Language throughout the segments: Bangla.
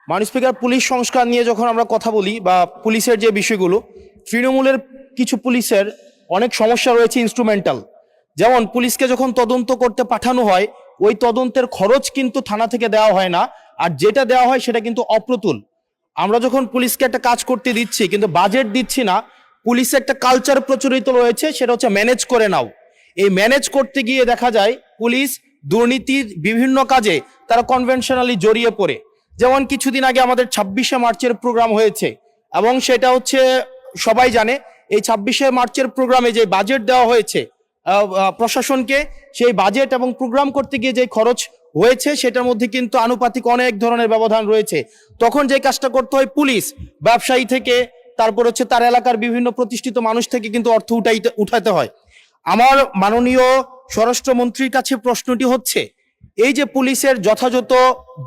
মাননীয় স্পিকার, পুলিশ সংস্কার নিয়ে যখন আমরা কথা বলি বা পুলিশের যে বিষয়গুলো, তৃণমূলের কিছু পুলিশের অনেক সমস্যা রয়েছে ইনস্ট্রুমেন্টাল। যেমন পুলিশকে যখন তদন্ত করতে পাঠানো হয়, ওই তদন্তের খরচ কিন্তু থানা থেকে দেওয়া হয় না, আর যেটা দেওয়া হয় সেটা কিন্তু অপ্রতুল। আমরা যখন পুলিশকে একটা কাজ করতে দিচ্ছি কিন্তু বাজেট দিচ্ছি না, পুলিশে একটা কালচার প্রচলিত রয়েছে, সেটা হচ্ছে ম্যানেজ করে নাও। এই ম্যানেজ করতে গিয়ে দেখা যায় পুলিশ দুর্নীতির বিভিন্ন কাজে তারা কনভেনশনালি জড়িয়ে পড়ে। যেমন কিছুদিন আগে আমাদের 26শে মার্চের প্রোগ্রাম হয়েছে, এবং সেটা হচ্ছে সবাই জানে এই 26শে মার্চের প্রোগ্রামে যে বাজেট দেওয়া হয়েছে প্রশাসনকে, সেই বাজেট এবং প্রোগ্রাম করতে গিয়ে যে খরচ হয়েছে সেটার মধ্যে কিন্তু আনুপাতিক অনেক ধরনের ব্যবধান রয়েছে। তখন যে কাজটা করতে হয়, পুলিশ ব্যবসায়ী থেকে তারপর হচ্ছে তার এলাকার বিভিন্ন প্রতিষ্ঠিত মানুষ থেকে কিন্তু অর্থ উঠাতে হয়। আমার মাননীয় স্বরাষ্ট্রমন্ত্রীর কাছে প্রশ্নটি হচ্ছে, এই যে পুলিশের যথাযথ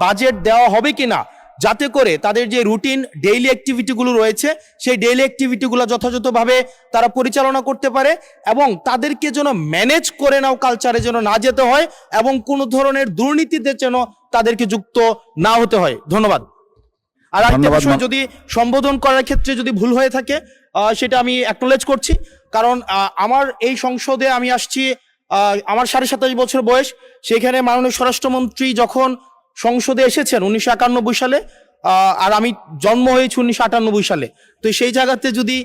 বাজেট দেওয়া হবে কিনা, যাতে করে তাদের যে রুটিন ডেইলি অ্যাক্টিভিটিগুলো রয়েছে সেই ডেইলি অ্যাক্টিভিটিগুলো যথাযথভাবে তারা পরিচালনা করতে পারে, এবং তাদেরকে যেন ম্যানেজ করে নাও কালচারে যেন না যেতে হয়, এবং কোনো ধরনের দুর্নীতিতে যেন তাদেরকে যুক্ত না হতে হয়। ধন্যবাদ। আর আরেকটা বিষয়, যদি সম্বোধন করার ক্ষেত্রে যদি ভুল হয়ে থাকে সেটা আমি অ্যাকনোলেজ করছি, কারণ আমার এই সংসদে আমি আসছি, আমার 27.5 বছর বয়স। সেখানে মাননীয় স্বরাষ্ট্রমন্ত্রী যখন সংসদে এসেছেন 1991 সালে, আর আমি জন্ম হয়েছি 1998 সালে। তো সেই জায়গাতে যদি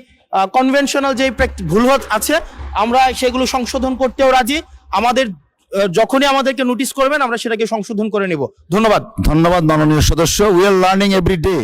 কনভেনশনাল যে ভুল আছে আমরা সেগুলো সংশোধন করতেও রাজি। আমাদের যখনই আমাদেরকে নোটিশ করবেন আমরা সেটাকে সংশোধন করে নেব। ধন্যবাদ। ধন্যবাদ মাননীয় সদস্য। We are learning every day.